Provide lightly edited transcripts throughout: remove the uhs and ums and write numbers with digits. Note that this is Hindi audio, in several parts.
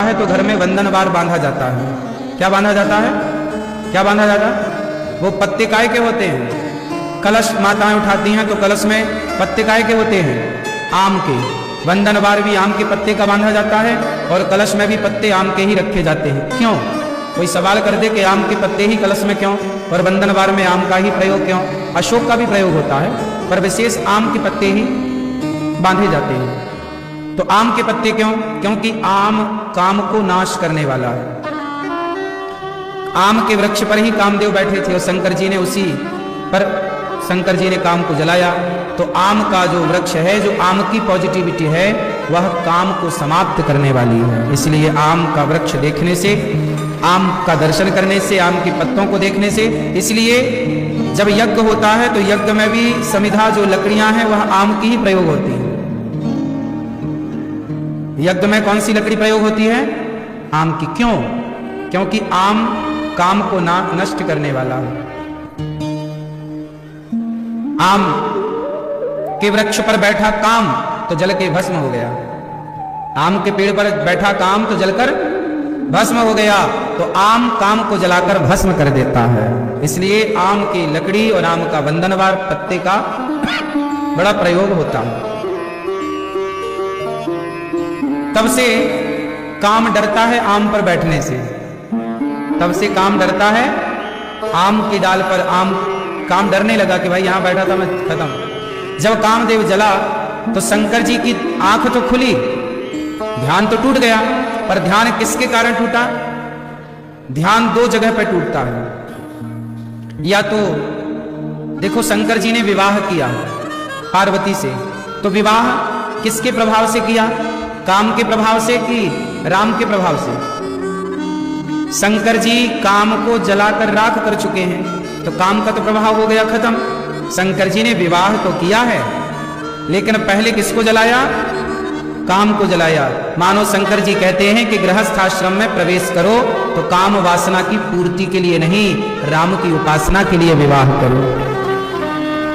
है तो घर में बंधनवार बांधा जाता है। क्या बांधा जाता है? क्या बांधा जाता है? वो पत्ते काय के होते हैं। कलश माताएं उठाती हैं तो कलश में पत्ते काय के होते हैं? आम के। बंधनवार भी आम के पत्ते का बांधा जाता है और कलश में भी पत्ते आम के ही रखे जाते हैं। क्यों? कोई सवाल कर दे कि आम के पत्ते ही कलश में क्यों और बंधनवार में आम का ही प्रयोग क्यों? अशोक का भी प्रयोग होता है पर विशेष आम के पत्ते ही बांधे जाते हैं। तो आम के पत्ते क्यों? क्योंकि आम काम को नाश करने वाला है। आम के वृक्ष पर ही कामदेव बैठे थे और शंकर जी ने उसी पर शंकर जी ने काम को जलाया। तो आम का जो वृक्ष है, जो आम की पॉजिटिविटी है, वह काम को समाप्त करने वाली है। इसलिए आम का वृक्ष देखने से, आम का दर्शन करने से, आम के पत्तों को देखने से, इसलिए जब यज्ञ होता है तो यज्ञ में भी समिधा जो लकड़ियां हैं वह आम की ही प्रयोग होती है। यज्ञ में कौन सी लकड़ी प्रयोग होती है? आम की। क्यों? क्योंकि आम काम को नष्ट करने वाला है। आम के वृक्ष पर बैठा काम तो जल के भस्म हो गया। आम के पेड़ पर बैठा काम तो जलकर भस्म हो गया। तो आम काम को जलाकर भस्म कर देता है। इसलिए आम की लकड़ी और आम का बंधनवार पत्ते का बड़ा प्रयोग होता है। तब से काम डरता है आम पर बैठने से। तब से काम डरता है आम की डाल पर। काम डरने लगा कि भाई यहां बैठा था मैं, खत्म। जब कामदेव जला तो शंकर जी की आंख तो खुली, ध्यान तो टूट गया। पर ध्यान किसके कारण टूटा? ध्यान दो जगह पर टूटता है। या तो देखो, शंकर जी ने विवाह किया पार्वती से, तो विवाह किसके प्रभाव से किया? काम के प्रभाव से कि राम के प्रभाव से? शंकर जी काम को जलाकर राख कर चुके हैं तो काम का तो प्रभाव हो गया खत्म। शंकर जी ने विवाह तो किया है लेकिन पहले किसको जलाया? काम को जलाया। मानो शंकर जी कहते हैं कि गृहस्थ आश्रम में प्रवेश करो तो काम वासना की पूर्ति के लिए नहीं, राम की उपासना के लिए विवाह करो।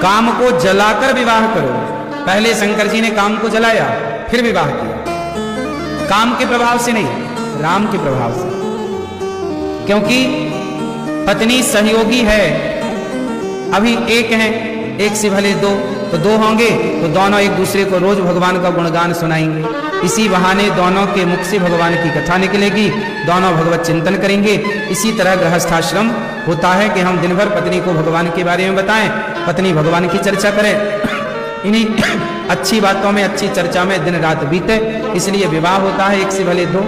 काम को जलाकर विवाह करो। पहले शंकर जी ने काम को जलाया फिर विवाह किया। काम के प्रभाव से नहीं, राम के प्रभाव से। क्योंकि पत्नी सहयोगी है। अभी एक है, एक से भले दो, तो दो होंगे तो दोनों एक दूसरे को रोज भगवान का गुणगान सुनाएंगे। इसी बहाने दोनों के मुख से भगवान की कथा निकलेगी, दोनों भगवत चिंतन करेंगे। इसी तरह गृहस्थाश्रम होता है कि हम दिन भर पत्नी को भगवान के बारे में बताएं, पत्नी भगवान की चर्चा करे। इन्हीं अच्छी बातों में, अच्छी चर्चा में दिन रात बीते। इसलिए विवाह होता है एक से भले दो।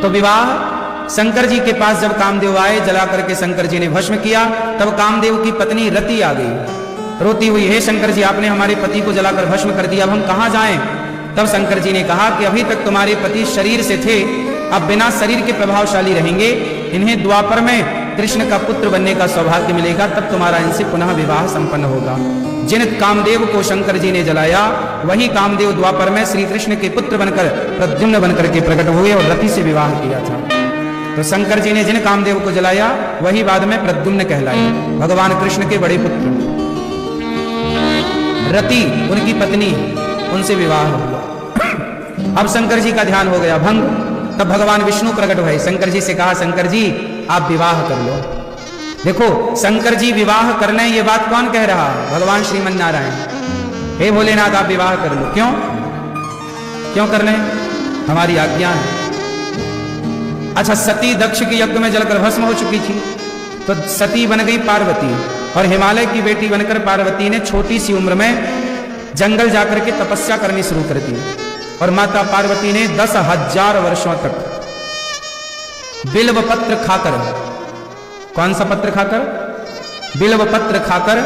तो विवाह शंकर जी के पास जब कामदेव आए, जला करके शंकर जी ने भस्म किया, तब कामदेव की पत्नी रति आ गई, रोती हुई, हे शंकर जी, आपने हमारे पति को जलाकर भस्म कर दिया, अब हम कहां जाएं? तब शंकर जी ने कहा कि अभी तक तुम्हारे पति शरीर से थे, अब बिना शरीर के प्रभावशाली रहेंगे। इन्हें द्वापर में कृष्ण का पुत्र बनने का सौभाग्य मिलेगा, तब तुम्हारा इनसे पुनः विवाह संपन्न होगा। जिन कामदेव को शंकर जी ने जलाया, वही कामदेव द्वापर में श्री कृष्ण के पुत्र बनकर, प्रद्युम्न बनकर के प्रकट हुए और रति से विवाह किया था। तो शंकर जी ने जिन कामदेव को जलाया वही बाद में प्रद्युम्न कहलाए, भगवान कृष्ण के बड़े पुत्र। रति उनकी पत्नी, उनसे विवाह हुआ। अब शंकर जी का ध्यान हो गया भंग। तब भगवान विष्णु प्रकट हुए, शंकर जी से कहा, शंकर जी आप विवाह कर लो। देखो, शंकर जी विवाह करने, ये बात कौन कह रहा? भगवान श्रीमन नारायण। हे भोलेनाथ आप विवाह कर लो। क्यों? क्यों करने? हमारी आज्ञा है। अच्छा, सती दक्ष के यज्ञ में जलकर भस्म हो चुकी थी, तो सती बन गई पार्वती, और हिमालय की बेटी बनकर पार्वती ने छोटी सी उम्र में जंगल जाकर के तपस्या करनी शुरू कर दी। और माता पार्वती ने 10,000 वर्षों तक बिल्व पत्र खाकर, कौन सा पत्र खाकर? बिल्व पत्र खाकर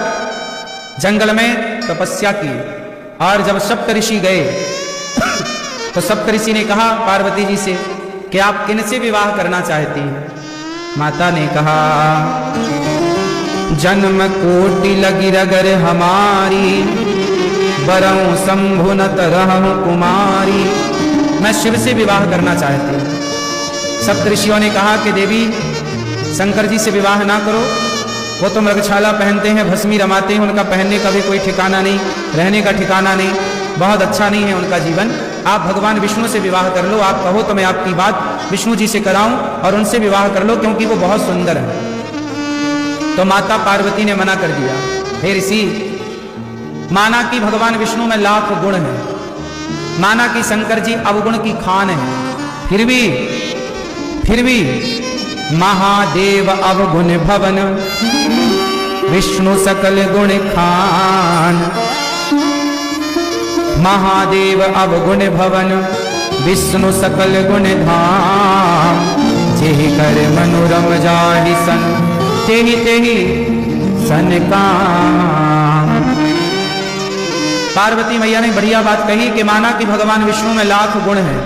जंगल में तपस्या की। और जब सप्तऋषि गए तो सप्तऋषि ने कहा पार्वती जी से कि आप किनसे विवाह करना चाहती हैं? माता ने कहा, जन्म कोटि लगी रगर हमारी, बरऊं शंभु न तरहूं कुमारी। मैं शिव से विवाह करना चाहती हूँ। सप्तऋषियों ने कहा कि देवी, शंकर जी से विवाह ना करो, वो तो मृगछाला पहनते हैं, भस्मी रमाते हैं, उनका पहनने का भी कोई ठिकाना नहीं, रहने का ठिकाना नहीं, बहुत अच्छा नहीं है उनका जीवन। आप भगवान विष्णु से विवाह कर लो, आप कहो तो मैं आपकी बात विष्णु जी से कराऊं और उनसे विवाह कर लो, क्योंकि वो बहुत सुंदर है। तो माता पार्वती ने मना कर दिया। हे ऋषि, माना कि भगवान विष्णु में लाख गुण है, माना कि शंकर जी अवगुण की खान है, फिर भी महादेव अवगुण भवन, विष्णु सकल गुण खान। महादेव अवगुण भवन, विष्णु सकल गुण धाम। जेहि कर मनोरम जाहि सन, तेहि तेहि सन काम। पार्वती मैया ने बढ़िया बात कही कि माना कि भगवान विष्णु में लाख गुण हैं,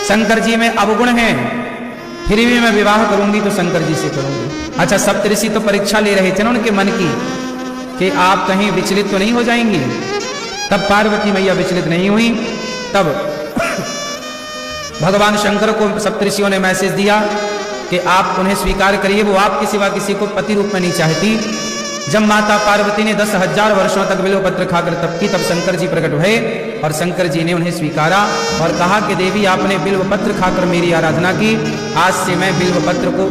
शंकर जी में अवगुण हैं, फिर भी मैं विवाह करूंगी तो शंकर जी से करूंगी। अच्छा, सप्तऋषि तो परीक्षा ले रहे थे ना उनके मन की कि आप कहीं विचलित तो नहीं हो जाएंगी। तब पार्वती मैया विचलित नहीं हुई। तब भगवान शंकर को सप्तऋषियों ने मैसेज दिया कि आप उन्हें स्वीकार करिए, वो आपके सिवा किसी को पति रूप में नहीं चाहती। जब माता पार्वती ने 10,000 वर्षों तक बिल्व पत्र खाकर तप की, तब शंकर जी प्रकट हुए और शंकर जी ने उन्हें स्वीकारा और कहा कि देवी, आपने बिल्व पत्र खाकर मेरी आराधना की, आज से मैं बिल्व पत्र को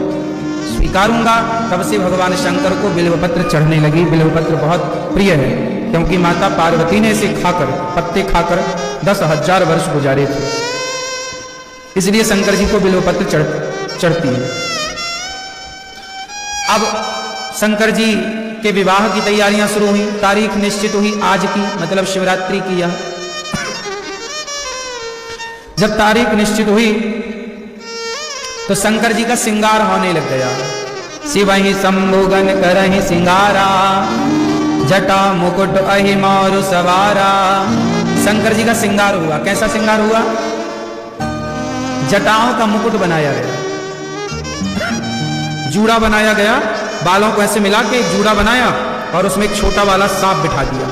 स्वीकारूंगा। तब से भगवान शंकर को बिल्व पत्र चढ़ने लगी। बिल्व पत्र बहुत प्रिय है, क्योंकि माता पार्वती ने इसे खाकर, पत्ते खाकर 10,000 वर्ष गुजारे थे, इसलिए शंकर जी को बिल्व पत्र चढ़ती है। अब शंकर जी के विवाह की तैयारियां शुरू हुई। तारीख निश्चित हुई आज की, मतलब शिवरात्रि की। यह जब तारीख निश्चित हुई तो शंकर जी का श्रृंगार होने लग गया। शिवहि शंभुगन करहि सिंगारा, जटा मुकुट अहि मोर सवारा। शंकर जी का श्रृंगार हुआ। कैसा श्रृंगार हुआ? जटाओं का मुकुट बनाया गया, जूड़ा बनाया गया, बालों को ऐसे मिला के एक जूड़ा बनाया और उसमें एक छोटा वाला सांप बिठा दिया,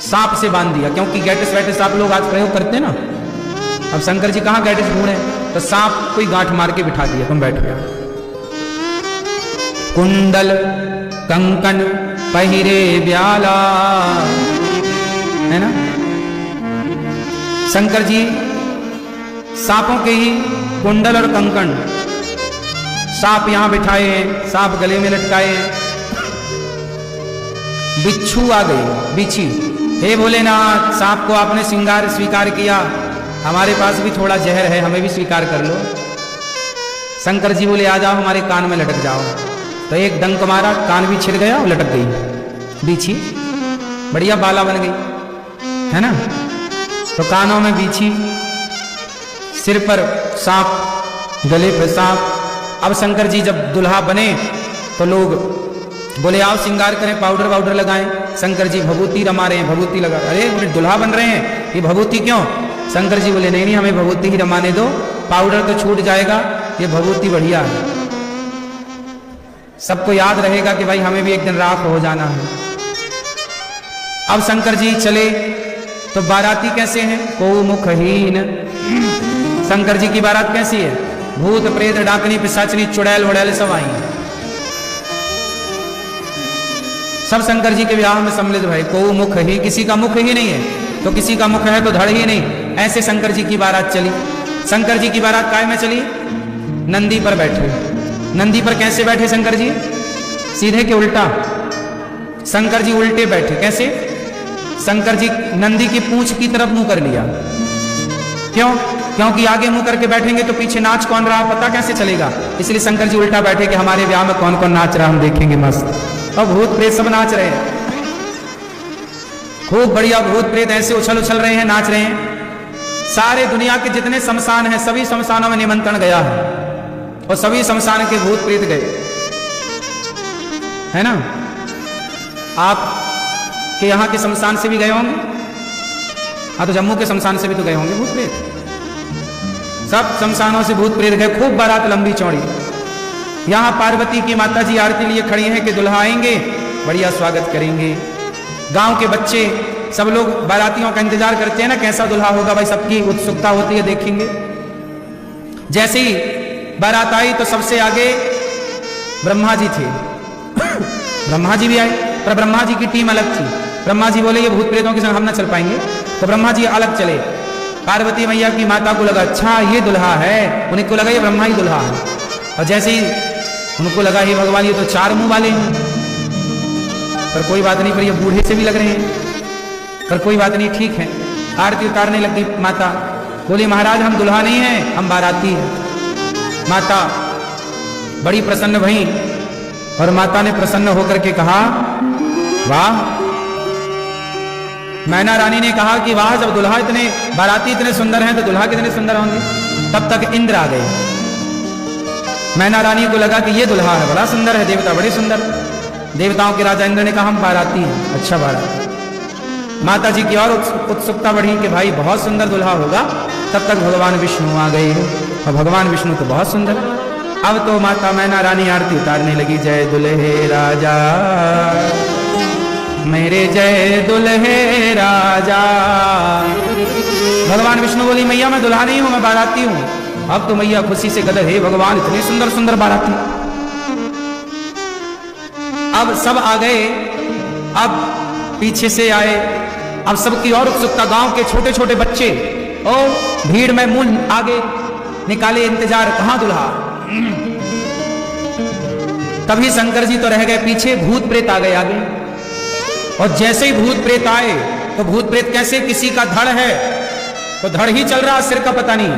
सांप से बांध दिया, क्योंकि गैटिस वैटिस आप लोग आज प्रयोग करते हैं ना। अब शंकर जी कहां गैटिस ढूंढे, तो सांप कोई गांठ मार के बिठा दिया, तुम बैठ गया। कुंडल कंकन पहिरे ब्याला, है ना। शंकर जी सांपों के ही कुंडल और कंकन, सांप यहां बिठाए हैं, सांप गले में लटकाए हैं। बिच्छू आ गई, बिच्छी, हे भोलेनाथ, सांप को आपने श्रृंगार स्वीकार किया, हमारे पास भी थोड़ा जहर है, हमें भी स्वीकार कर लो। शंकर जी बोले, आ जाओ, हमारे कान में लटक जाओ। तो एक डंक मारा, कान भी छिड़ गया और लटक गई बिच्छी, बढ़िया बाला बन गई, है ना। तो कानों में बिच्छी, सिर पर सांप, गले पर सांप। अब शंकर जी जब दुल्हा बने तो लोग बोले, आओ श्रृंगार करें, पाउडर वाउडर लगाएं। शंकर जी भभूति रमा रहे हैं, भभूति लगा। अरे बोले, दुल्हा बन रहे हैं, ये भभूति क्यों? शंकर जी बोले, नहीं नहीं, हमें भभूति ही रमाने दो, पाउडर तो छूट जाएगा, ये भभूति बढ़िया है, सबको याद रहेगा कि भाई हमें भी एक दिन राख हो जाना है। अब शंकर जी चले तो बाराती कैसे हैं? को मुखहीन। शंकर जी की बारात कैसी है? भूत प्रेत डाकनी पिशाचनी चुड़ैल उड़ैल सब आई, सब शंकर जी के विवाह में सम्मिलित भाई। को मुख ही, किसी का मुख ही नहीं है, तो किसी का मुख है तो धड़ ही नहीं। ऐसे शंकर जी की बारात चली। शंकर जी की बारात काय में चली? नंदी पर बैठे। नंदी पर कैसे बैठे शंकर जी? सीधे के उल्टा। शंकर जी उल्टे बैठे। कैसे? शंकर जी नंदी की पूंछ की तरफ मुंह कर लिया। क्यों? क्योंकि आगे मुंह करके बैठेंगे तो पीछे नाच कौन रहा पता कैसे चलेगा, इसलिए शंकर जी उल्टा बैठे कि हमारे ब्याह में कौन कौन नाच रहा हम देखेंगे मस्त। और भूत प्रेत सब नाच रहे हैं, खूब बढ़िया भूत प्रेत ऐसे उछल उछल रहे हैं, नाच रहे हैं। सारे दुनिया के जितने शमशान हैं सभी शमशानों में निमंत्रण गया है और सभी शमशान के भूत प्रेत गए, है ना। आप के यहाँ के शमशान से भी गए होंगे? हाँ, तो जम्मू के शमशान से भी तो गए होंगे भूत प्रेत। सब शमशानों से भूत प्रेत गए, खूब बारात लंबी चौड़ी। यहाँ पार्वती की माता जी आरती लिए खड़ी हैं कि दुल्हा आएंगे, बढ़िया स्वागत करेंगे। गांव के बच्चे सब लोग बारातियों का इंतजार करते हैं ना, कैसा दुल्हा होगा भाई, सबकी उत्सुकता होती है देखेंगे। जैसे ही बारात आई तो सबसे आगे ब्रह्मा जी थे। ब्रह्मा जी भी आए, पर ब्रह्मा जी की टीम अलग थी। ब्रह्मा जी बोले ये भूत प्रेतों के संग हम ना चल पाएंगे, तो ब्रह्मा जी अलग चले। पार्वती मैया की माता को लगा अच्छा ये दुल्हा है, उन्हें को लगा ये ब्रह्मा ही दुल्हा है। और जैसे ही उनको लगा हे भगवान ये तो 4 मुंह वाले हैं, पर कोई बात नहीं, पर ये बूढ़े से भी लग रहे हैं, पर कोई बात नहीं, ठीक है। आरती उतारने लग गई माता, बोली महाराज हम दुल्हा नहीं हैं, हम बाराती हैं। माता बड़ी प्रसन्न भई और माता ने प्रसन्न होकर के कहा वाह। मैना रानी ने कहा कि वाह, जब दुल्हा इतने बाराती इतने सुंदर हैं तो दुल्हा कितने सुंदर होंगे। तब तक इंद्र आ गए। मैना रानी को लगा कि ये दुल्हा है बड़ा सुंदर है, देवता बड़े सुंदर। देवताओं के राजा इंद्र ने कहा हम बाराती हैं, अच्छा बाराती। माता जी की और उत्सुकता बढ़ी कि भाई बहुत सुंदर दुल्हा होगा। तब तक भगवान विष्णु आ गए और भगवान विष्णु तो बहुत सुंदर। अब तो माता मैना रानी आरती उतारने लगी, जय दुल्हे राजा मेरे जय दुल्हे राजा। भगवान विष्णु बोली मैया मैं दुल्हा नहीं हूं, मैं बाराती हूं। अब तो मैया खुशी से गदर, हे भगवान इतने सुंदर सुंदर बाराती। अब सब आ गए, अब पीछे से आए, अब सबकी और उत्सुकता। गांव के छोटे छोटे बच्चे ओ भीड़ में मुंह आगे निकाले, इंतजार कहां दुल्हा। तभी शंकर जी तो रह गए पीछे, भूत प्रेत आ गए आगे। और जैसे ही भूत प्रेत आए तो भूत प्रेत कैसे, किसी का धड़ है तो धड़ ही चल रहा, सिर का पता नहीं,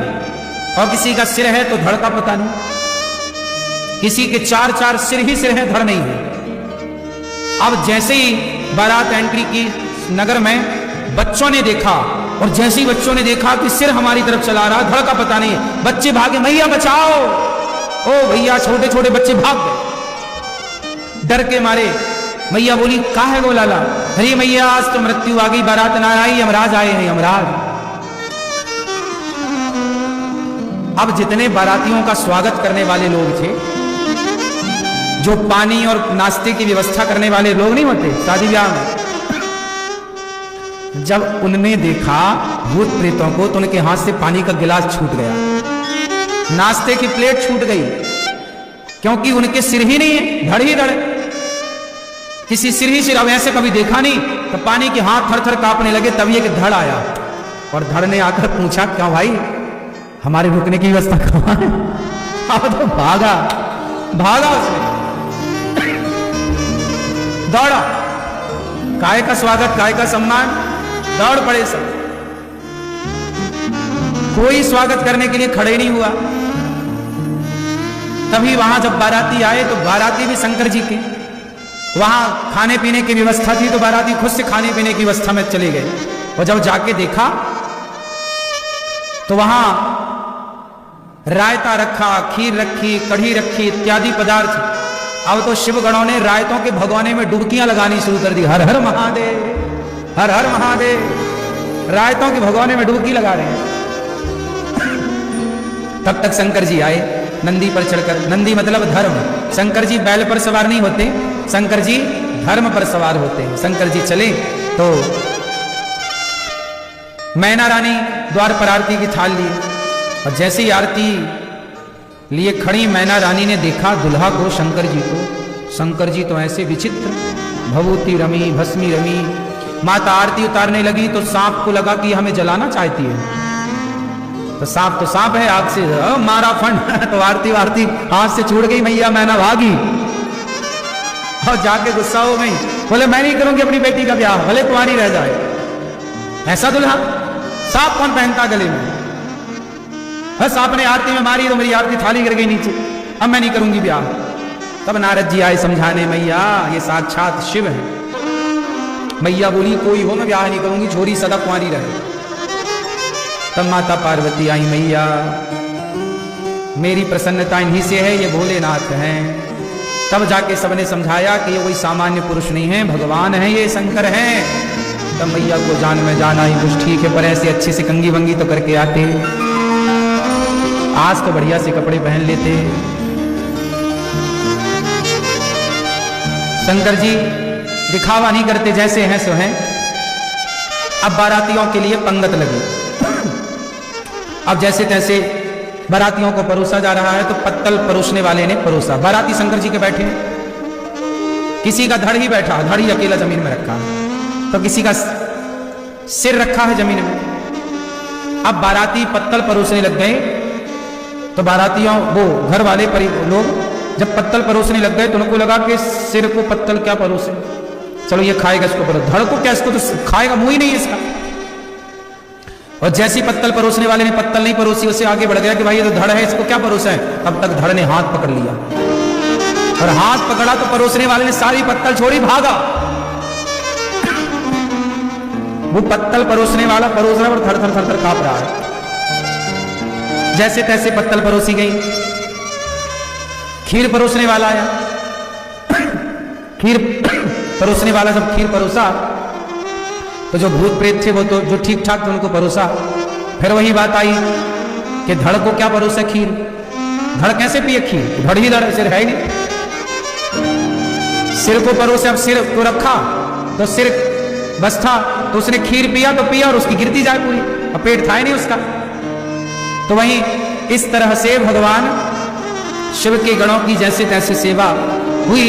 और किसी का सिर है तो धड़ का पता नहीं। किसी के 4 सिर ही सिर है, धड़ नहीं है। अब जैसे ही बारात एंट्री की नगर में, बच्चों ने देखा, और जैसे ही बच्चों ने देखा कि सिर हमारी तरफ चला रहा, धड़ का पता नहीं, बच्चे भागे मैया बचाओ। ओ भैया छोटे छोटे बच्चे भाग गए डर के मारे। मैया बोली का है वो लाला, अरे मैया आज तो मृत्यु आ गई, बारात ना आई, यमराज आए हैं यमराज। अब जितने बारातियों का स्वागत करने वाले लोग थे, जो पानी और नाश्ते की व्यवस्था करने वाले लोग नहीं होते शादी ब्याह में, जब उनने देखा भूत प्रेतों को तो उनके हाथ से पानी का गिलास छूट गया, नाश्ते की प्लेट छूट गई, क्योंकि उनके सिर ही नहीं है, धड़ ही धड़। किसी सिर ही सिर, अब ऐसे कभी देखा नहीं। तो पानी के हाथ थर थर कांपने लगे, तभी एक धड़ आया और धड़ ने आकर पूछा क्यों भाई हमारे रुकने की व्यवस्था कहां है। अब तो भागा उसने, दौड़ा, काय का स्वागत काय का सम्मान, दौड़ पड़े सब। कोई स्वागत करने के लिए खड़े नहीं हुआ। तभी वहां जब बाराती आए तो बाराती भी शंकर जी के, वहां खाने पीने की व्यवस्था थी तो बाराती खुद से खाने पीने की व्यवस्था में चले गए। और जब जाके देखा तो वहां रायता रखा, खीर रखी, कढ़ी रखी, इत्यादि पदार्थ। अब तो शिव गणों ने रायतों के भगवाने में डुबकियां लगानी शुरू कर दी, हर हर महादेव हर हर महादेव। रायतों के भगवाने में डुबकी लगा रहे हैं। तब तक शंकर जी आए नंदी पर चढ़कर। नंदी मतलब धर्म। शंकर जी बैल पर सवार नहीं होते, शंकर जी धर्म पर सवार होते हैं। शंकर जी चले तो मैना रानी द्वार पर आरती की थाल ली, और जैसे ही आरती लिए खड़ी मैना रानी ने देखा दुल्हा को, शंकर जी को। शंकर जी तो ऐसे विचित्र, भभूति रमी भस्मी रमी। माता आरती उतारने लगी तो सांप को लगा कि हमें जलाना चाहती है। तो सांप है, आग से मारा फंड तो आरती वारती हाथ से छूट गई। मैया मैना भागी और जाके गुस्सा हो गई, बोले मैं नहीं करूंगी अपनी बेटी का ब्याह, भले कुंवारी रह जाए। ऐसा दुल्हा सांप कौन पहनता गले में। बस आपने आरती में मारी तो मेरी आरती थाली गिर गई नीचे, अब मैं नहीं करूंगी ब्याह। तब नारद जी आए समझाने, मैया ये साक्षात शिव है। मैया बोली कोई हो मैं ब्याह नहीं करूंगी, छोरी सदा कुंवारी रहे। तब माता पार्वती आई, मैया मेरी प्रसन्नता इन्हीं से है, ये भोलेनाथ हैं। तब जाके सबने समझाया कि ये कोई सामान्य पुरुष नहीं है, भगवान है, ये शंकर हैं। तब मैया को जान में जाना ही कुछ ठीक है, पर ऐसे अच्छे से कंगी वंगी तो करके आते, आज तो बढ़िया से कपड़े पहन लेते। शंकर जी दिखावा नहीं करते, जैसे हैं सो हैं। अब बारातियों के लिए पंगत लगी। अब जैसे तैसे बारातियों को परोसा जा रहा है, तो पत्तल परोसने वाले ने परोसा। बाराती शंकर जी के बैठे, किसी का धड़ ही बैठा, धड़ ही अकेला जमीन में रखा, तो किसी का सिर रखा है जमीन में। अब बाराती पत्तल परोसने लग गए, तो बारातियों वो घर वाले लोग जब पत्तल परोसने लग गए तो उनको लगा कि सिर को पत्तल क्या परोसे, चलो ये खाएगा इसको परोस, धड़ को क्या, इसको तो खाएगा, मुंह ही नहीं है इसका। और जैसी पत्तल परोसने वाले ने पत्तल नहीं परोसी, उससे आगे बढ़ गया कि भाई ये तो धड़ है, इसको क्या परोसा है। तब तक धड़ ने हाथ पकड़ लिया, और हाथ पकड़ा तो परोसने वाले ने सारी पत्तल छोड़ी, भागा। वो पत्तल परोसने वाला परोस रहा है और थर थर थर थर कांप रहा है। जैसे तैसे पत्तल परोसी गई। खीर परोसने वाला आया, खीर परोसने वाला जब खीर परोसा तो जो भूत प्रेत थे वो तो जो ठीक ठाक थे उनको परोसा। फिर वही बात आई कि धड़ को क्या परोसा खीर, धड़ कैसे पिए खीर, धड़ ही धड़, सिर है ही नहीं। सिर को परोसे, अब सिर को रखा तो सिर बस था, तो उसने खीर पिया तो पिया और उसकी गिरती जाए पूरी, अब पेट था ही नहीं उसका। तो वही इस तरह से भगवान शिव के गणों की जैसे तैसे सेवा हुई।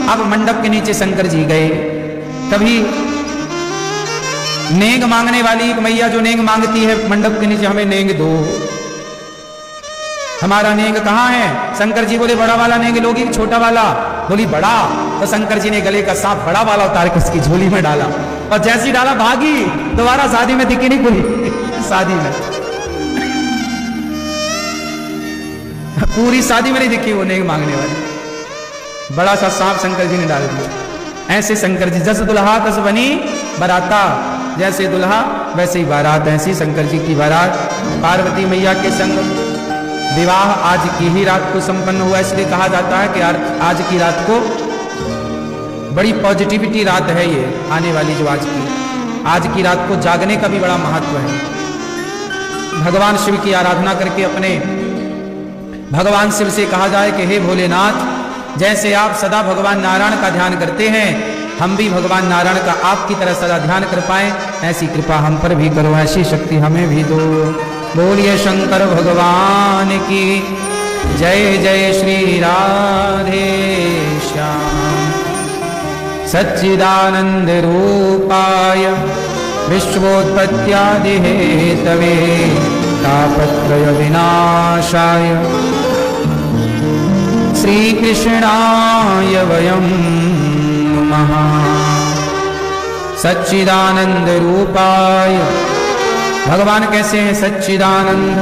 अब मंडप के नीचे शंकर जी गए। तभी नेंग मांगने वाली एक मैया जो नेंग मांगती है मंडप के नीचे, हमें नेंग दो, हमारा नेंग कहाँ है। शंकर जी बोले बड़ा वाला नेंग लोगी छोटा वाला, बोली बड़ा। तो शंकर जी ने गले का सांप बड़ा वाला उतार के उसकी झोली में डाला, और जैसी डाला भागी, दोबारा शादी में दिखी नहीं पूरी शादी में, पूरी शादी में नहीं दिखी वो नेंग मांगने वाली, बड़ा सा सांप शंकर जी ने डाल दिया। ऐसे शंकर जी जस दुल्हा तस बनी बराता, जैसे दुल्हा वैसे ही बारात, ऐसी शंकर जी की बारात पार्वती मैया के संग विवाह आज की ही रात को संपन्न हुआ। इसलिए कहा जाता है कि आज की रात को बड़ी पॉजिटिविटी रात है, ये आने वाली जो आज की रात को जागने का भी बड़ा महत्व है। भगवान शिव की आराधना करके अपने भगवान शिव से कहा जाए कि हे भोलेनाथ, जैसे आप सदा भगवान नारायण का ध्यान करते हैं, हम भी भगवान नारायण का आपकी तरह सदा ध्यान कर पाए, ऐसी कृपा हम पर भी करो, ऐसी शक्ति हमें भी दो। बोलिए शंकर भगवान की जय। जय श्री राधे श्याम सच्चिदानंद रूपाय विश्वोत्पत्त्यादि हेतवे तापत्रय विनाशाय श्री कृष्णाय वयं नमः। सच्चिदानंद रूपाय, भगवान कैसे हैं? सच्चिदानंद,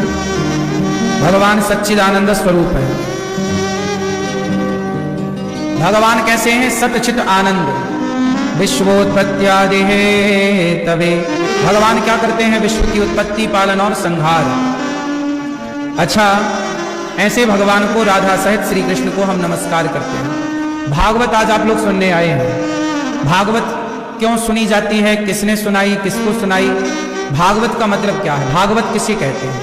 भगवान सच्चिदानंद स्वरूप है। भगवान कैसे हैं? सतचित आनंद। विश्वोत्पत्त्यादि हेतवे, भगवान क्या करते हैं? विश्व की उत्पत्ति, पालन और संहार। अच्छा, ऐसे भगवान को राधा सहित श्री कृष्ण को हम नमस्कार करते हैं। भागवत आज आप लोग सुनने आए हैं। भागवत क्यों सुनी जाती है? किसने सुनाई, किसको सुनाई? भागवत का मतलब क्या है? भागवत किसे कहते हैं?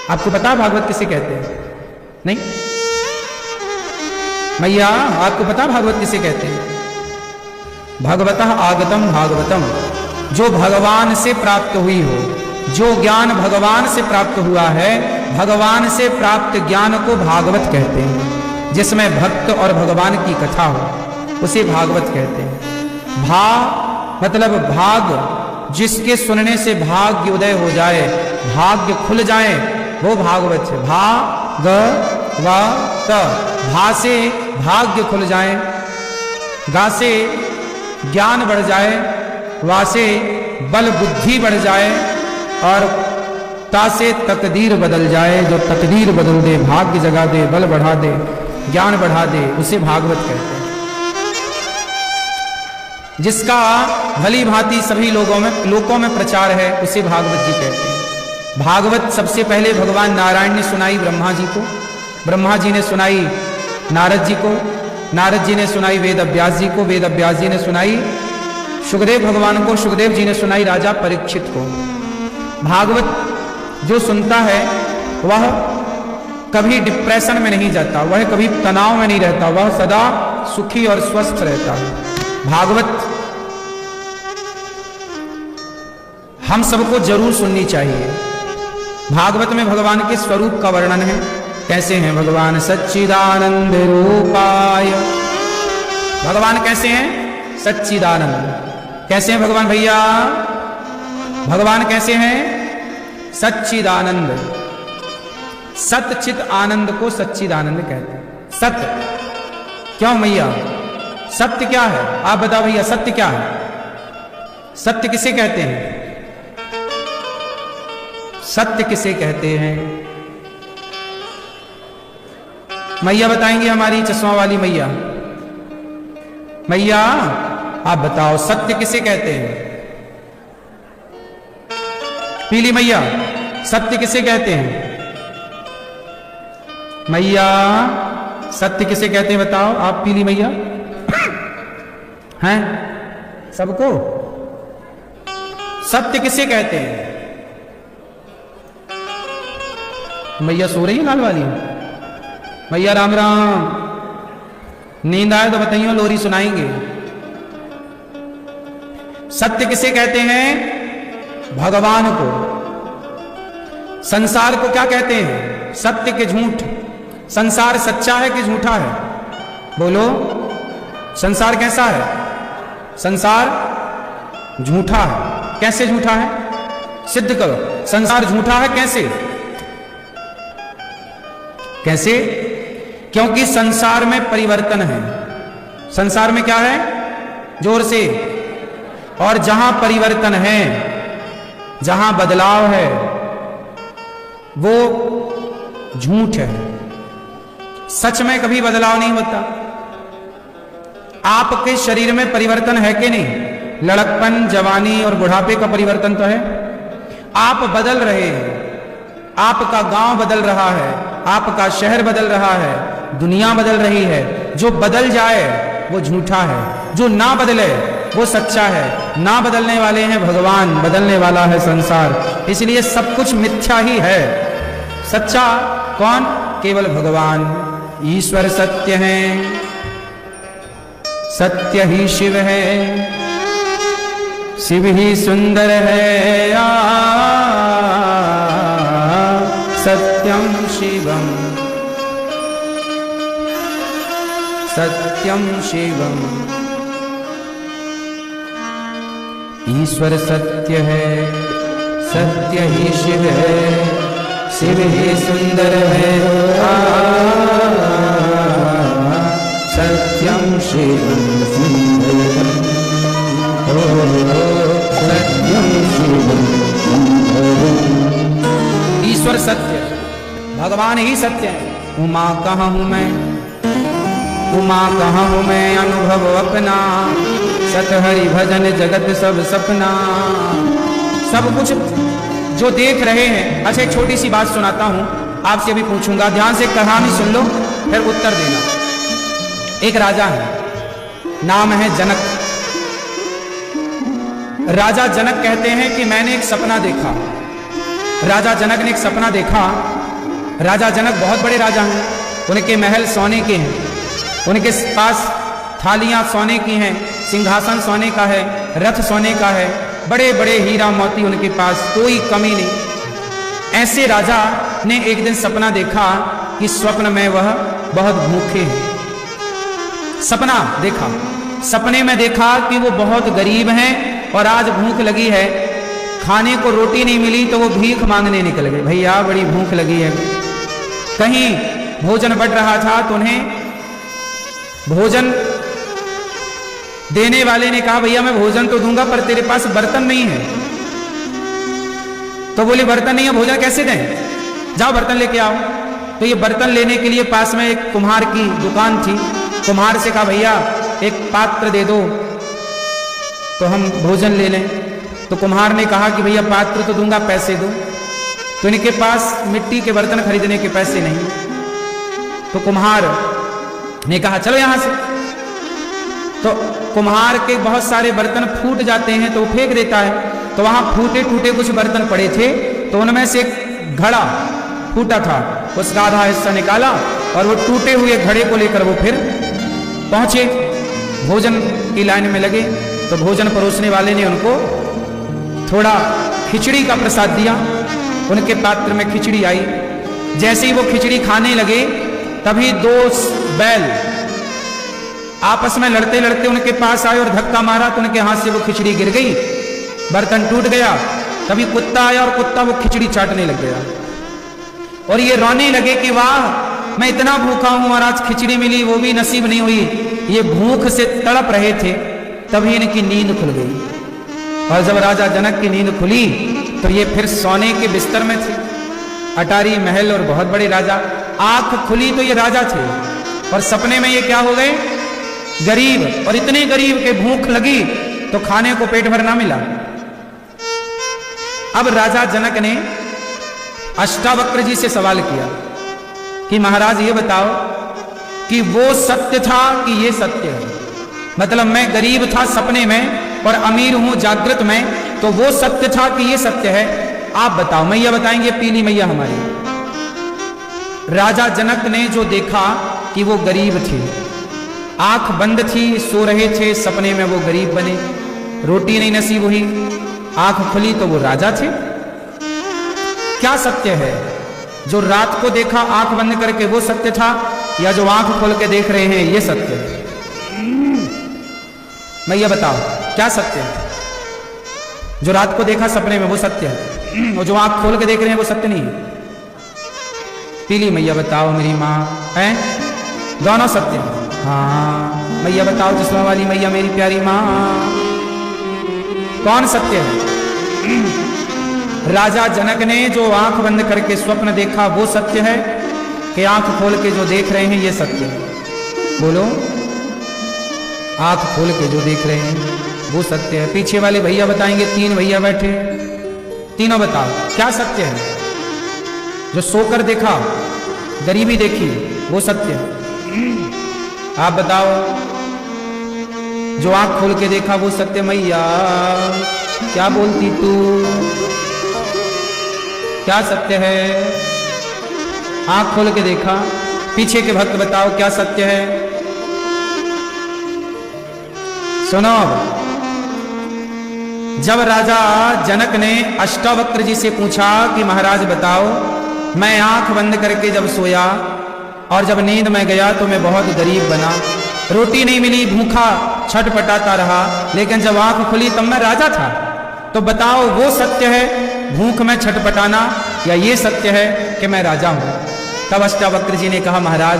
आपको पता है भागवत किसे कहते हैं? नहीं मैया, आपको पता भागवत किसे कहते हैं? भगवतः आगतम भागवतम, जो भगवान से प्राप्त हुई हो, जो ज्ञान भगवान से प्राप्त हुआ है, भगवान से प्राप्त ज्ञान को भागवत कहते हैं। जिसमें भक्त और भगवान की कथा हो उसे भागवत कहते हैं। भा मतलब भाग, जिसके सुनने से भाग्य उदय हो जाए, भाग्य खुल जाए, वो भागवत है। भागवत, भा से भाग्य खुल जाए, गा से ज्ञान बढ़ जाए, वा से बल बुद्धि बढ़ जाए, और ता से तकदीर बदल जाए। जो तकदीर बदल दे, भाग्य जगा दे, बल बढ़ा दे, ज्ञान बढ़ा दे, उसे भागवत कहते हैं। जिसका भली भांति सभी लोकों में प्रचार है, उसे भागवत जी कहते हैं। भागवत सबसे पहले भगवान नारायण ने सुनाई ब्रह्मा जी को, ब्रह्मा जी ने सुनाई नारद जी को, नारद जी ने सुनाई वेद व्यास जी को, वेद व्यास जी ने सुनाई सुखदेव भगवान को, सुखदेव जी ने सुनाई राजा परीक्षित को। भागवत जो सुनता है वह कभी डिप्रेशन में नहीं जाता, वह कभी तनाव में नहीं रहता, वह सदा सुखी और स्वस्थ रहता है। भागवत हम सबको जरूर सुननी चाहिए। भागवत में भगवान के स्वरूप का वर्णन है। कैसे हैं भगवान? सच्चिदानंद रूपाय, भगवान कैसे हैं? सच्चिदानंद। कैसे हैं भगवान भैया? भगवान कैसे हैं? सच्चिदानंद। सतचित आनंद को सच्चिदानंद कहते हैं। सत्य क्यों मैया? सत्य क्या है? आप बताओ भैया, सत्य क्या है? सत्य किसे कहते हैं? सत्य किसे कहते हैं? मैया बताएंगे, हमारी चश्मा वाली मैया। मैया आप बताओ, सत्य किसे कहते हैं? पीली मैया, सत्य किसे कहते हैं? मैया सत्य किसे कहते हैं बताओ आप, पीली मैया? हैं सबको? सत्य किसे कहते हैं? मैया सो रही है लाल वाली? मैया राम राम, नींद आए तो बताइए, लोरी सुनाएंगे। सत्य किसे कहते हैं? भगवान को। संसार को क्या कहते हैं? सत्य के झूठ। संसार सच्चा है कि झूठा है? बोलो, संसार कैसा है? संसार झूठा है। कैसे झूठा है? सिद्ध करो। संसार झूठा है कैसे? कैसे? क्योंकि संसार में परिवर्तन है। संसार में क्या है? जोर से। और जहां परिवर्तन है, जहां बदलाव है, वो झूठ है। सच में कभी बदलाव नहीं होता। आपके शरीर में परिवर्तन है कि नहीं? लड़कपन, जवानी और बुढ़ापे का परिवर्तन तो है। आप बदल रहे हैं। आपका गांव बदल रहा है, आपका शहर बदल रहा है, दुनिया बदल रही है। जो बदल जाए वो झूठा है, जो ना बदले वो सच्चा है। ना बदलने वाले हैं भगवान, बदलने वाला है संसार। इसलिए सब कुछ मिथ्या ही है। सच्चा कौन? केवल भगवान। ईश्वर सत्य है, सत्य ही शिव है, शिव ही सुंदर है। सत्यम शिवम, सत्यम शिवम। ईश्वर सत्य है, सत्य ही शिव है, शिव ही सुंदर है। सत्यम शिवम सुंदरम, सत्यम शिवम सुंदरम। ईश्वर सत्य, भगवान ही सत्य है। उमा कहाँ हूं मैं, उमा कहाँ हूं मैं, अनुभव अपना। सत हरि भजन जगत सब सपना। सब कुछ जो देख रहे हैं। अच्छा, एक छोटी सी बात सुनाता हूं, आपसे अभी पूछूंगा, ध्यान से कहानी सुन लो फिर उत्तर देना। एक राजा है, नाम है जनक। राजा जनक कहते हैं कि मैंने एक सपना देखा। राजा जनक ने एक सपना देखा। राजा जनक बहुत बड़े राजा हैं, उनके महल सोने के हैं, उनके पास थालियां सोने की हैं, सिंहासन सोने का है, रथ सोने का है, बड़े बड़े हीरा मोती उनके पास, कोई कमी नहीं। ऐसे राजा ने एक दिन सपना देखा कि स्वप्न में वह बहुत भूखे हैं। सपना देखा, सपने में देखा कि वो बहुत गरीब हैं और आज भूख लगी है, खाने को रोटी नहीं मिली तो वो भीख मांगने निकल गए। भैया बड़ी भूख लगी है। कहीं भोजन बढ़ रहा था तो उन्हें भोजन देने वाले ने कहा, भैया मैं भोजन तो दूंगा पर तेरे पास बर्तन नहीं है। तो बोले बर्तन नहीं है, भोजन कैसे दें? जाओ बर्तन लेके आओ। तो ये बर्तन लेने के लिए पास में एक कुम्हार की दुकान थी। कुम्हार से कहा, भैया एक पात्र दे दो तो हम भोजन ले लें। तो कुम्हार ने कहा कि भैया पात्र तो दूंगा, पैसे दो। तो इनके पास मिट्टी के बर्तन खरीदने के पैसे नहीं। तो कुम्हार ने कहा चलो यहां से। तो कुम्हार के बहुत सारे बर्तन फूट जाते हैं तो वो फेंक देता है। तो वहां फूटे टूटे कुछ बर्तन पड़े थे, तो उनमें से एक घड़ा फूटा था, उसका आधा हिस्सा निकाला और वो टूटे हुए घड़े को लेकर वो फिर पहुंचे, भोजन की लाइन में लगे। तो भोजन परोसने वाले ने उनको थोड़ा खिचड़ी का प्रसाद दिया। उनके पात्र में खिचड़ी आई। जैसे ही वो खिचड़ी खाने लगे तभी दो बैल आपस में लड़ते लड़ते उनके पास आए और धक्का मारा तो उनके हाथ से वो खिचड़ी गिर गई, बर्तन टूट गया। तभी कुत्ता आया और कुत्ता वो खिचड़ी चाटने लग गया और ये रोने लगे कि वाह, मैं इतना भूखा हूं और आज खिचड़ी मिली, वो भी नसीब नहीं हुई। ये भूख से तड़प रहे थे, तभी इनकी नींद खुल गई। और जब राजा जनक की नींद खुली तो ये फिर सोने के बिस्तर में थे, अटारी महल और बहुत बड़े राजा। आंख खुली तो ये राजा थे और सपने में ये क्या हो गए, गरीब। और इतने गरीब के भूख लगी तो खाने को पेट भर ना मिला। अब राजा जनक ने अष्टावक्र जी से सवाल किया कि महाराज ये बताओ कि वो सत्य था कि ये सत्य है। मतलब मैं गरीब था सपने में और अमीर हूं जागृत में, तो वो सत्य था कि ये सत्य है, आप बताओ। मैया बताएंगे, पीली मैया हमारी। राजा जनक ने जो देखा कि वो गरीब थे, आंख बंद थी, सो रहे थे, सपने में वो गरीब बने, रोटी नहीं नसीब हुई, आंख खुली तो वो राजा थे। क्या सत्य है, जो रात को देखा आंख बंद करके वो सत्य था, या जो आंख खोल के देख रहे हैं ये सत्य है? मैया बताओ क्या सत्य है? जो रात को देखा सपने में वो सत्य है, और जो आंख खोल के देख रहे हैं वो सत्य नहीं है। पीली मैया बताओ, मेरी माँ है, दोनों सत्य है। हाँ मैया बताओ, चश्मा वाली मैया मेरी प्यारी माँ, कौन सत्य है? राजा जनक ने जो आंख बंद करके स्वप्न देखा वो सत्य है कि आंख खोल के जो देख रहे हैं ये सत्य है? बोलो, आंख खोल के जो देख रहे हैं वो सत्य है। पीछे वाले भैया बताएंगे, 3 भैया बैठे, तीनों बताओ क्या सत्य है? जो सोकर देखा, गरीबी देखी, वो सत्य है? आप बताओ। जो आंख खोल के देखा वो सत्य। मैया क्या बोलती तू, क्या सत्य है? आंख खोल के देखा। पीछे के भक्त बताओ क्या सत्य है? सुनो, जब राजा जनक ने अष्टावक्र जी से पूछा कि महाराज बताओ, मैं आंख बंद करके जब सोया और जब नींद में गया तो मैं बहुत गरीब बना, रोटी नहीं मिली, भूखा छटपटाता रहा, लेकिन जब आंख खुली तब मैं राजा था। तो बताओ वो सत्य है भूख में छटपटाना, या ये सत्य है कि मैं राजा हूं? तब अष्टावक्र जी ने कहा महाराज,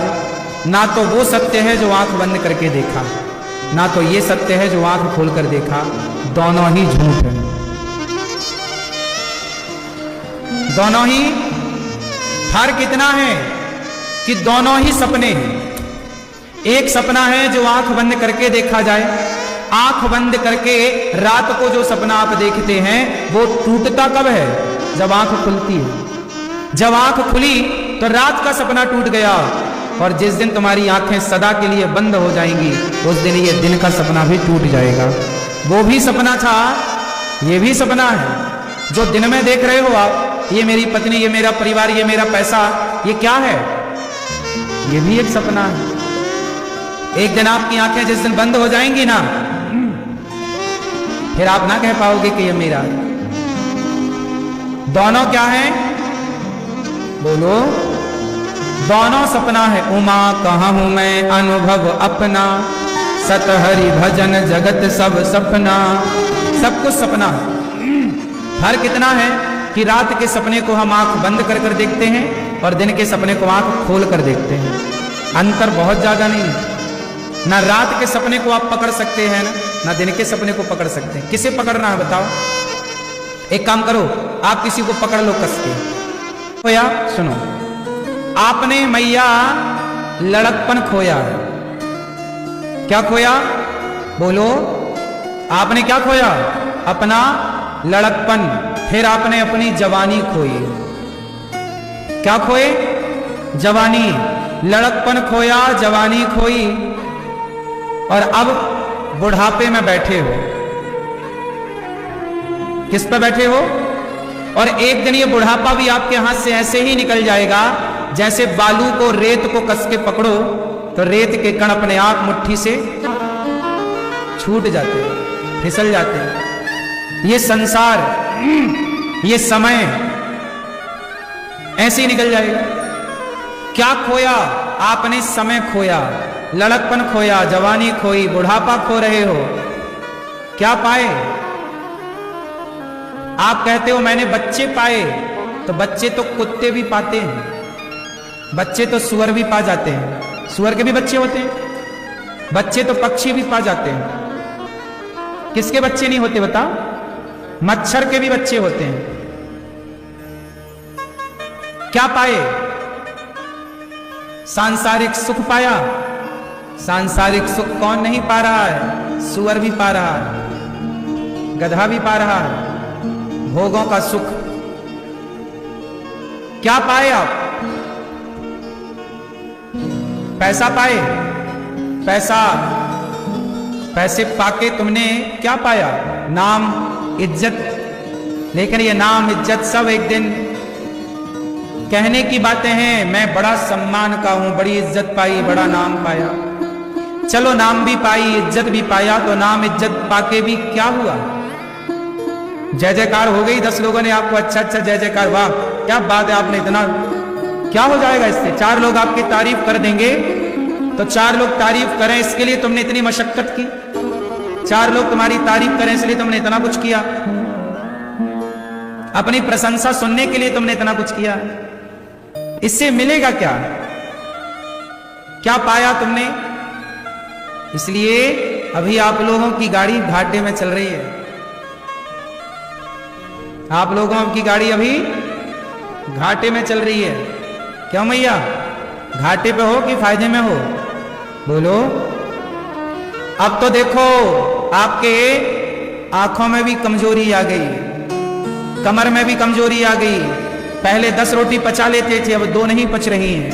ना तो वो सत्य है जो आंख बंद करके देखा, ना तो ये सत्य है जो आंख खोलकर देखा, दोनों ही झूठ है। दोनों ही, फर्क इतना है कि दोनों ही सपने हैं। एक सपना है जो आंख बंद करके देखा जाए, आंख बंद करके रात को जो सपना आप देखते हैं वो टूटता कब है? जब आंख खुलती है। जब आंख खुली तो रात का सपना टूट गया, और जिस दिन तुम्हारी आंखें सदा के लिए बंद हो जाएंगी उस दिन ये दिन का सपना भी टूट जाएगा। वो भी सपना था, ये भी सपना है। जो दिन में देख रहे हो आप, ये मेरी पत्नी, ये मेरा परिवार, ये मेरा पैसा, ये क्या है? ये भी एक सपना है। एक दिन आपकी आंखें जिस दिन बंद हो जाएंगी ना, फिर आप ना कह पाओगे कि ये मेरा। दोनों क्या है? बोलो, दोनों सपना है। उमा कहाँ हूं मैं अनुभव अपना, सत हरि भजन जगत सब सपना। सब कुछ सपना है। फर्क कितना है कि रात के सपने को हम आंख बंद कर कर देखते हैं और दिन के सपने को आंख खोल कर देखते हैं। अंतर बहुत ज्यादा नहीं है। ना रात के सपने को आप पकड़ सकते हैं ना दिन के सपने को पकड़ सकते हैं। किसे पकड़ना है बताओ? एक काम करो, आप किसी को पकड़ लो कस के। खोया, सुनो, आपने मैया लड़कपन खोया है। क्या खोया? बोलो, आपने क्या खोया? अपना लड़कपन। फिर आपने अपनी जवानी खोई। क्या खोए? जवानी। लड़कपन खोया, जवानी खोई, और अब बुढ़ापे में बैठे हो। किस पे बैठे हो? और एक दिन ये बुढ़ापा भी आपके हाथ से ऐसे ही निकल जाएगा जैसे बालू को, रेत को कस के पकड़ो तो रेत के कण अपने आप मुट्ठी से छूट जाते हैं, फिसल जाते हैं। ये संसार, ये समय ऐसे ही निकल जाएगा। क्या खोया? आपने समय खोया, लड़कपन खोया, जवानी खोई, बुढ़ापा खो रहे हो। क्या पाए? आप कहते हो मैंने बच्चे पाए, तो बच्चे तो कुत्ते भी पाते हैं, बच्चे तो सुअर भी पा जाते हैं, सुअर के भी बच्चे होते हैं, बच्चे तो पक्षी भी पा जाते हैं। किसके बच्चे नहीं होते बताओ? मच्छर के भी बच्चे होते हैं। क्या पाए? सांसारिक सुख पाया। सांसारिक सुख कौन नहीं पा रहा है? सुअर भी पा रहा है, गधा भी पा रहा है, भोगों का सुख। क्या पाए आप? पैसा पाए। पैसे पाके तुमने क्या पाया? नाम, इज्जत। लेकिन ये नाम इज्जत सब एक दिन कहने की बातें हैं। मैं बड़ा सम्मान का हूं, बड़ी इज्जत पाई, बड़ा नाम पाया। चलो नाम भी पाई, इज्जत भी पाया, तो नाम इज्जत पाके भी क्या हुआ? जय जयकार हो गई, 10 लोगों ने आपको अच्छा अच्छा जय जयकार, वाह क्या बात है, आपने इतना, क्या हो जाएगा इससे? 4 लोग आपकी तारीफ कर देंगे, तो 4 लोग तारीफ करें इसके लिए तुमने इतनी मशक्कत की, 4 लोग तुम्हारी तारीफ करें इसलिए तुमने इतना कुछ किया, अपनी प्रशंसा सुनने के लिए तुमने इतना कुछ किया। इससे मिलेगा क्या? क्या पाया तुमने? इसलिए अभी आप लोगों की गाड़ी घाटे में चल रही है। आप लोगों की गाड़ी अभी घाटे में चल रही है। क्यों मैया? घाटे पे हो कि फायदे में हो? बोलो। अब तो देखो आपके आंखों में भी कमजोरी आ गई, कमर में भी कमजोरी आ गई। पहले 10 रोटी पचा लेते थे, अब 2 नहीं पच रही हैं।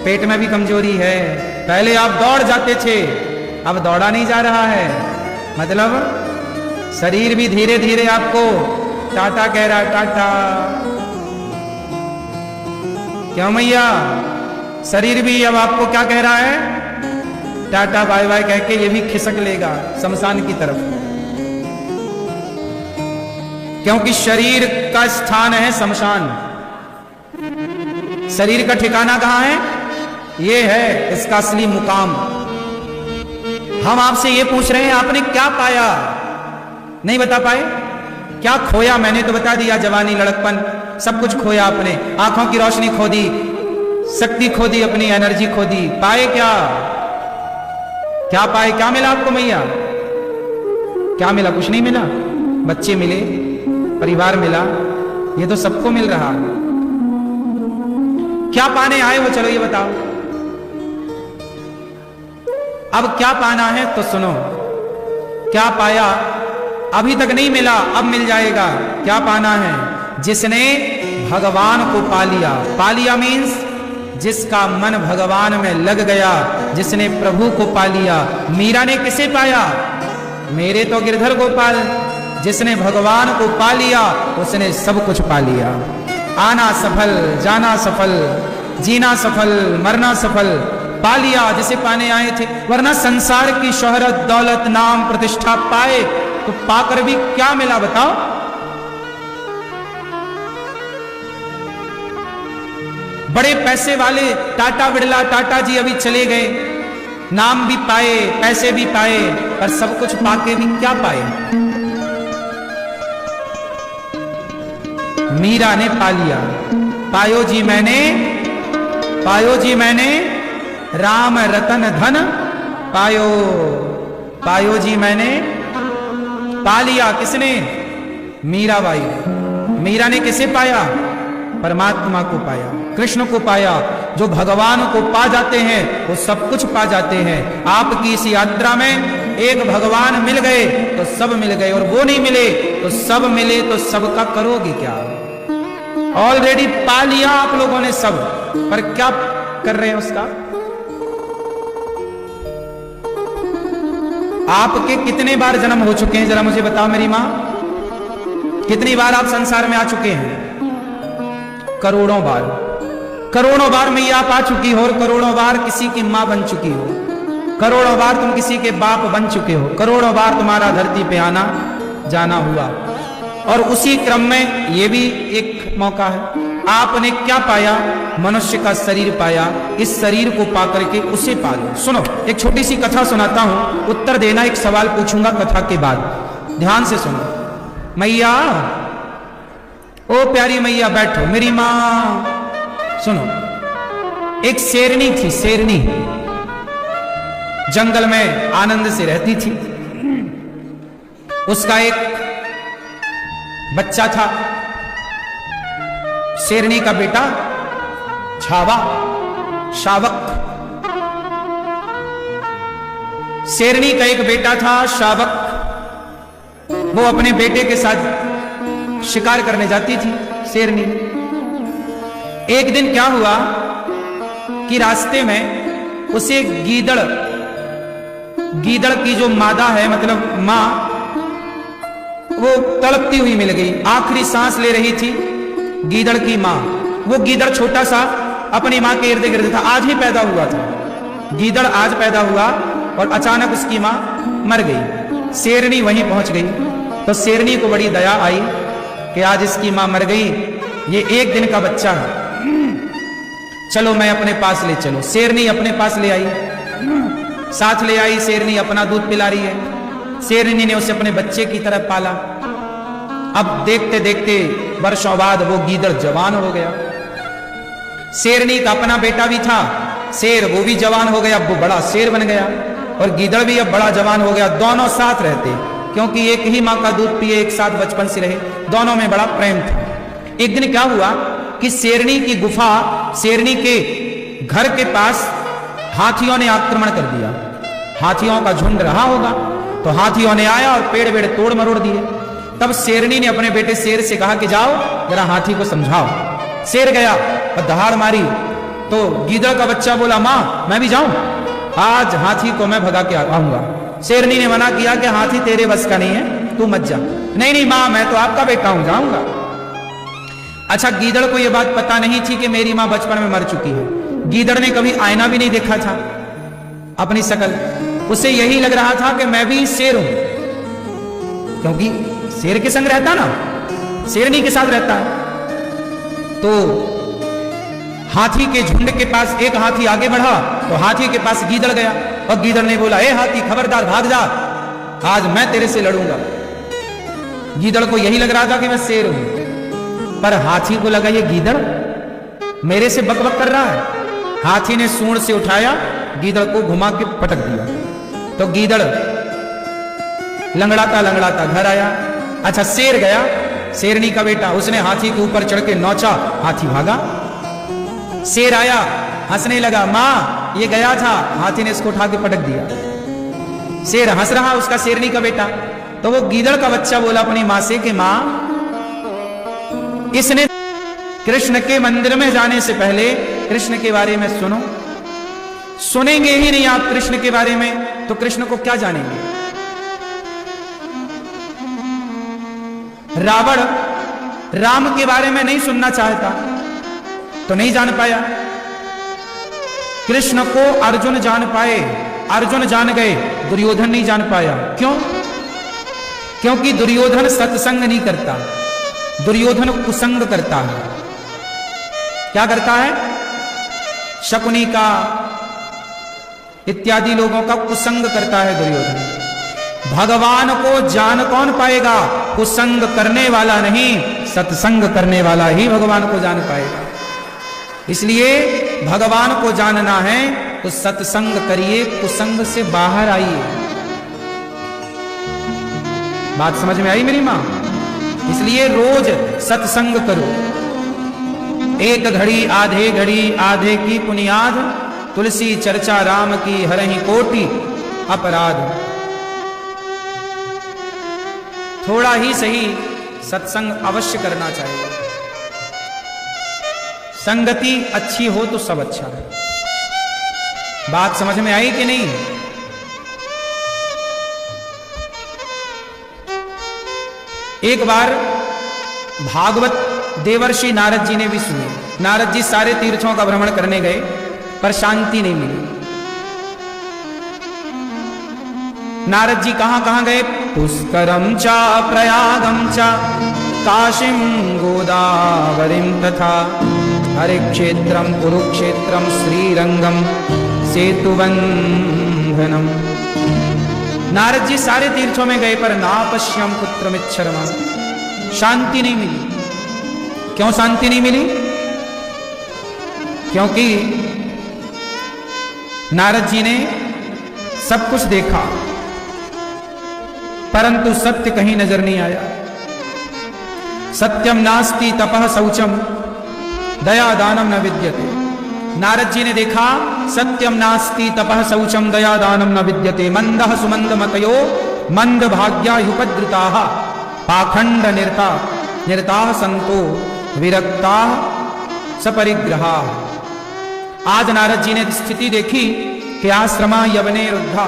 पेट में भी कमजोरी है। पहले आप दौड़ जाते थे, अब दौड़ा नहीं जा रहा है। मतलब शरीर भी धीरे धीरे आपको टाटा कह रहा, टाटा। क्यों मैया? शरीर भी अब आपको क्या कह रहा है? टाटा बाय बाय कह के ये भी खिसक लेगा शमशान की तरफ। क्योंकि शरीर का स्थान है शमशान। शरीर का ठिकाना कहां है? ये है इसका असली मुकाम। हम आपसे ये पूछ रहे हैं, आपने क्या पाया? नहीं बता पाए। क्या खोया? मैंने तो बता दिया, जवानी, लड़कपन, सब कुछ खोया आपने। आंखों की रोशनी खो दी, शक्ति खो दी, अपनी एनर्जी खो दी। पाए क्या? क्या पाए? क्या मिला आपको मैया? क्या मिला? कुछ नहीं मिला। बच्चे मिले, परिवार मिला, ये तो सबको मिल रहा है। क्या पाने आए हो? चलो ये बताओ। अब क्या पाना है तो सुनो। क्या पाया? अभी तक नहीं मिला, अब मिल जाएगा। क्या पाना है? जिसने भगवान को पा लिया। पा लिया मीन्स जिसका मन भगवान में लग गया, जिसने प्रभु को पा लिया। मीरा ने किसे पाया? मेरे तो गिरधर गोपाल। जिसने भगवान को पा लिया उसने सब कुछ पा लिया। आना सफल, जाना सफल, जीना सफल, मरना सफल। पा लिया जिसे पाने आए थे। वरना संसार की शोहरत, दौलत, नाम, प्रतिष्ठा पाए तो पाकर भी क्या मिला बताओ? बड़े पैसे वाले टाटा बिड़ला, टाटा जी अभी चले गए, नाम भी पाए, पैसे भी पाए, पर सब कुछ पाके भी क्या पाए? मीरा ने पा लिया। पायो जी मैंने, पायो जी मैंने राम रतन धन पायो। पायो जी मैंने पा लिया। किसने? मीराबाई। मीरा ने किसे पाया? परमात्मा को पाया, कृष्ण को पाया। जो भगवान को पा जाते हैं वो सब कुछ पा जाते हैं। आपकी इस यात्रा में एक भगवान मिल गए तो सब मिल गए, और वो नहीं मिले तो सब मिले, तो सबका करोगे क्या? ऑलरेडी पा लिया आप लोगों ने सब, पर क्या कर रहे हैं उसका? आपके कितने बार जन्म हो चुके हैं? जरा मुझे बताओ मेरी मां, कितनी बार आप संसार में आ चुके हैं? करोड़ों बार। करोड़ों बार मैया आप आ चुकी हो, और करोड़ों बार किसी की मां बन चुकी हो। करोड़ों बार तुम किसी के बाप बन चुके हो। करोड़ों बार तुम्हारा धरती पे आना जाना हुआ, और उसी क्रम में ये भी एक मौका है। आपने क्या पाया? मनुष्य का शरीर पाया। इस शरीर को पाकर के उसे पालो। सुनो, एक छोटी सी कथा सुनाता हूं, उत्तर देना। एक सवाल पूछूंगा कथा के बाद, ध्यान से सुनो। मैया ओ प्यारी मैया बैठो। मेरी माँ, सुनो, एक शेरनी थी, शेरनी जंगल में आनंद से रहती थी। उसका एक बच्चा था, शेरनी का बेटा छावा, शावक। शेरनी का एक बेटा था शावक। वो अपने बेटे के साथ शिकार करने जाती थी शेरनी। एक दिन क्या हुआ कि रास्ते में उसे गीदड़, गीदड़ की जो मादा है, मतलब मां, वो तड़पती हुई मिल गई। आखिरी सांस ले रही थी गीदड़ की मां। वो गीदड़ छोटा सा अपनी मां के इर्द गिर्द था, आज ही पैदा हुआ था। गीदड़ आज पैदा हुआ और अचानक उसकी मां मर गई। शेरनी वहीं पहुंच गई तो शेरनी को बड़ी दया आई कि आज इसकी मां मर गई, ये एक दिन का बच्चा है, चलो मैं अपने पास ले चलो। शेरनी अपने पास ले आई, साथ ले आई। शेरनी अपना दूध पिला रही है। शेरनी ने उसे अपने बच्चे की तरह पाला। अब देखते देखते वर्षों बाद वो गीदड़ जवान हो गया। शेरनी का अपना बेटा भी था शेर, वो भी जवान हो गया, वो बड़ा शेर बन गया। और गीदड़ भी अब बड़ा जवान हो गया। दोनों साथ रहते, क्योंकि एक ही मां का दूध पिए, एक साथ बचपन से रहे, दोनों में बड़ा प्रेम था। एक दिन क्या हुआ कि शेरनी की गुफा, शेरनी के घर के पास हाथियों ने आक्रमण कर दिया। हाथियों का झुंड रहा होगा तो हाथियों ने आया और पेड़ वेड़ तोड़ मरोड़ दिए। तब शेरनी ने अपने बेटे शेर से कहा कि जाओ जरा हाथी को समझाओ। शेर गया और दहाड़ मारी तो गीदड़ का बच्चा बोला, मां मैं भी जाऊं, आज हाथी को मैं भगा के आऊंगा। शेरनी ने मना किया कि हाथी तेरे बस का नहीं है, तू मत जा। नहीं नहीं मां, मैं तो आपका बेटा हूं, जाऊंगा। अच्छा, गीदड़ को यह बात पता नहीं थी कि मेरी मां बचपन में मर चुकी है। गीदड़ ने कभी आईना भी नहीं देखा था अपनी शकल। उसे यही लग रहा था कि मैं भी शेर हूं, क्योंकि शेर के संग रहता ना, शेरनी के साथ रहता है। तो हाथी के झुंड के पास एक हाथी आगे बढ़ा तो हाथी के पास गीदड़ गया और गीदड़ ने बोला, ए हाथी खबरदार भाग जा, आज मैं तेरे से लड़ूंगा। गीदड़ को यही लग रहा था कि मैं शेर हूं, पर हाथी को लगा ये गीदड़ मेरे से बकबक कर रहा है। हाथी ने सूंड से उठाया, गीदड़ को घुमा के पटक दिया तो गीदड़ लंगड़ाता लंगड़ाता घर आया। अच्छा, शेर गया, शेरनी का बेटा, उसने हाथी के ऊपर चढ़ के नौचा, हाथी भागा। शेर आया, हंसने लगा, मां ये गया था, हाथी ने इसको उठा के पटक दिया। शेर हंस रहा, उसका शेरनी का बेटा। तो वो गीदड़ का बच्चा बोला अपनी मां से कि मां, इसने कृष्ण के मंदिर में जाने से पहले कृष्ण के बारे में सुनो। सुनेंगे ही नहीं आप कृष्ण के बारे में तो कृष्ण को क्या जानेंगे। रावण राम के बारे में नहीं सुनना चाहता तो नहीं जान पाया। कृष्ण को अर्जुन जान पाए, अर्जुन जान गए, दुर्योधन नहीं जान पाया। क्यों? क्योंकि दुर्योधन सत्संग नहीं करता, दुर्योधन कुसंग करता है। क्या करता है? शकुनी का इत्यादि लोगों का कुसंग करता है दुर्योधन। भगवान को जान कौन पाएगा? कुसंग करने वाला नहीं, सत्संग करने वाला ही भगवान को जान पाएगा। इसलिए भगवान को जानना है तो सत्संग करिए, कुसंग से बाहर आइए। बात समझ में आई मेरी मां? इसलिए रोज सत्संग करो। एक घड़ी आधे घड़ी आधे की पुनियाद, तुलसी चर्चा राम की हरहि कोटि अपराध। थोड़ा ही सही सत्संग अवश्य करना चाहिए। संगति अच्छी हो तो सब अच्छा है। बात समझ में आई कि नहीं? एक बार भागवत देवर्षि नारद जी ने भी सुनी। नारद जी सारे तीर्थों का भ्रमण करने गए पर शांति नहीं मिली। नारद जी कहां कहां गए? पुष्करम चा प्रयागम चा काशीम गोदावरीम तथा हरे क्षेत्रम कुरुक्षेत्रम श्रीरंगम सेतुबंधनम। नारद जी सारे तीर्थों में गए पर नापश्यम पुत्रमिच्छरमा, शांति नहीं मिली। क्यों शांति नहीं मिली? क्योंकि नारद जी ने सब कुछ देखा, परंतु सत्य कहीं नजर नहीं आया। सत्यम नास्ति तपः शौचम दया दानम न विद्यते। नारद जी ने देखा सत्यम नास्ति तपः शौचम दया दानम न विद्यते। मंदः सुमंद मतयो मंद भाग्या युपद्रुताः पाखंड निरता निरताः संतो विरक्ताः सपरिग्रहा। आज नारद जी ने स्थिति देखी कि आश्रमा यवने रुद्धा।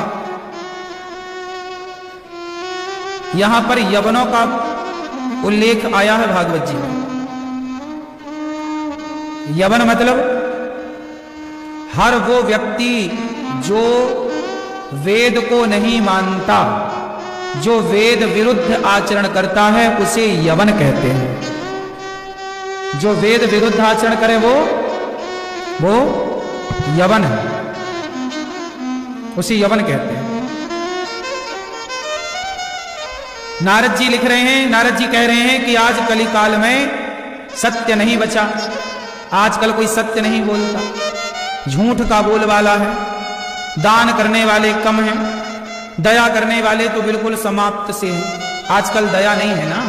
यहां पर यवनों का उल्लेख आया है भागवत जी में। यवन मतलब हर वो व्यक्ति जो वेद को नहीं मानता, जो वेद विरुद्ध आचरण करता है, उसे यवन कहते हैं। जो वेद विरुद्ध आचरण करे वो यवन है, उसे यवन कहते हैं। नारद जी लिख रहे हैं, नारद जी कह रहे हैं कि आज कली काल में सत्य नहीं बचा। आजकल कोई सत्य नहीं बोलता, झूठ का बोलबाला है। दान करने वाले कम हैं, दया करने वाले तो बिल्कुल समाप्त से हैं। आजकल दया नहीं है ना।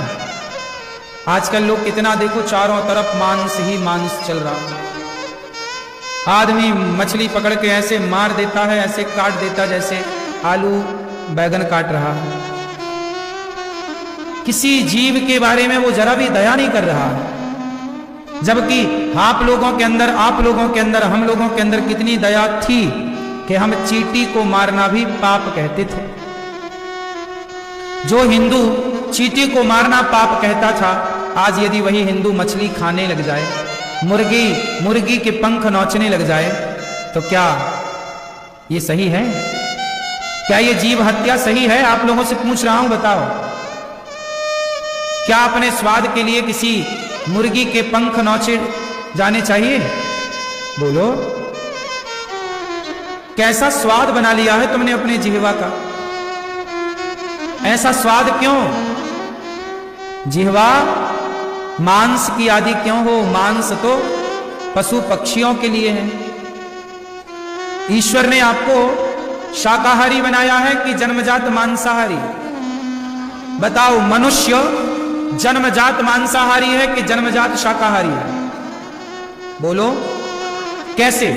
आजकल लोग कितना देखो, चारों तरफ मांस ही मांस चल रहा है। आदमी मछली पकड़ के ऐसे मार देता है, ऐसे काट देता जैसे आलू बैगन काट रहा है। किसी जीव के बारे में वो जरा भी दया नहीं कर रहा है। जबकि आप लोगों के अंदर, हम लोगों के अंदर कितनी दया थी कि हम चींटी को मारना भी पाप कहते थे। जो हिंदू चींटी को मारना पाप कहता था, आज यदि वही हिंदू मछली खाने लग जाए, मुर्गी के पंख नोचने लग जाए, तो क्या ये सही है? क्या ये जीव हत्या सही है? आप लोगों से पूछ रहा हूं, बताओ। क्या अपने स्वाद के लिए किसी मुर्गी के पंख नोचे जाने चाहिए? बोलो, कैसा स्वाद बना लिया है तुमने अपने जिह्वा का? ऐसा स्वाद क्यों? जिह्वा मांस की आदि क्यों हो? मांस तो पशु पक्षियों के लिए है। ईश्वर ने आपको शाकाहारी बनाया है कि जन्मजात मांसाहारी? बताओ, मनुष्य जन्मजात मांसाहारी है कि जन्मजात शाकाहारी है? बोलो, कैसे?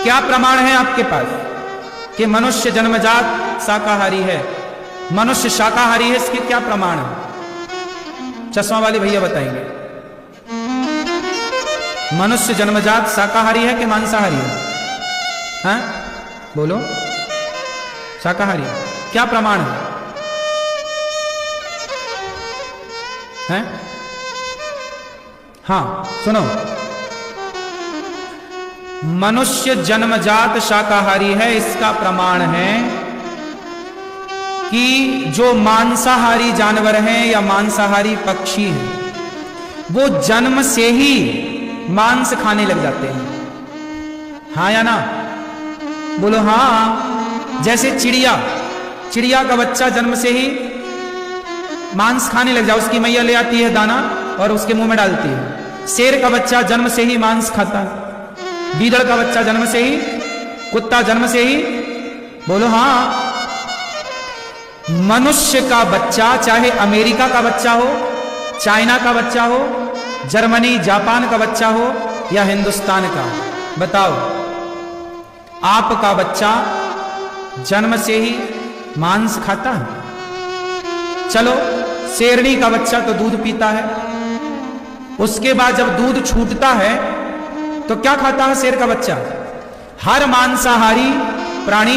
क्या प्रमाण है आपके पास कि मनुष्य जन्मजात शाकाहारी है? मनुष्य शाकाहारी है, इसके क्या प्रमाण है? चश्मा वाले भैया बताएंगे। मनुष्य जन्मजात शाकाहारी है कि मांसाहारी है? हाँ? बोलो, शाकाहारी। क्या प्रमाण है? हैं? हाँ, सुनो, मनुष्य जन्मजात शाकाहारी है। इसका प्रमाण है कि जो मांसाहारी जानवर हैं या मांसाहारी पक्षी हैं, वो जन्म से ही मांस खाने लग जाते हैं। हाँ या ना? बोलो हाँ। जैसे चिड़िया का बच्चा जन्म से ही मांस खाने लग जाए, उसकी मैया ले आती है दाना और उसके मुंह में डालती है। शेर का बच्चा जन्म से ही मांस खाता है। गीदड़ का बच्चा जन्म से ही, कुत्ता जन्म से ही। बोलो हाँ। मनुष्य का बच्चा, चाहे अमेरिका का बच्चा हो, चाइना का बच्चा हो, जर्मनी जापान का बच्चा हो या हिंदुस्तान का, बताओ, आपका बच्चा जन्म से ही मांस खाता है? चलो, शेरनी का बच्चा तो दूध पीता है, उसके बाद जब दूध छूटता है तो क्या खाता है शेर का बच्चा? हर मांसाहारी प्राणी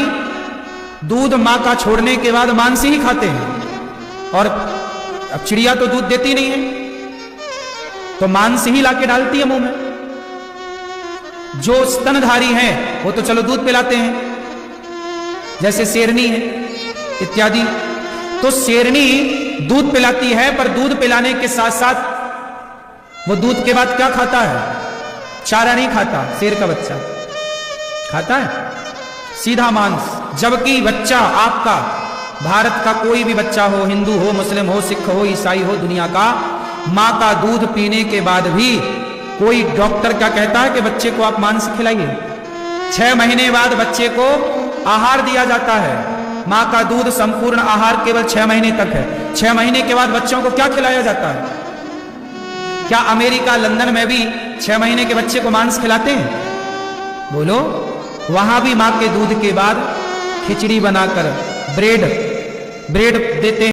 दूध मां का छोड़ने के बाद मांस ही खाते हैं। और अब चिड़िया तो दूध देती नहीं है, तो मांस ही लाके डालती है मुंह में। जो स्तनधारी हैं वो तो चलो दूध पिलाते हैं, जैसे शेरनी है इत्यादि। तो शेरनी दूध पिलाती है, पर दूध पिलाने के साथ साथ वो दूध के बाद क्या खाता है? चारा नहीं खाता। शेर का बच्चा खाता है सीधा मांस। जबकि बच्चा आपका, भारत का कोई भी बच्चा हो, हिंदू हो, मुस्लिम हो, सिख हो, ईसाई हो, दुनिया का मां का दूध पीने के बाद भी कोई डॉक्टर क्या कहता है कि बच्चे को आप मांस खिलाइए। 6 महीने बाद बच्चे को आहार दिया जाता है। मां का दूध संपूर्ण आहार केवल 6 महीने तक है। 6 महीने के बाद बच्चों को क्या खिलाया जाता है? क्या अमेरिका लंदन में भी 6 महीने के बच्चे को मांस खिलाते हैं? बोलो। वहां भी मां के दूध के बाद खिचड़ी बनाकर ब्रेड देते हैं।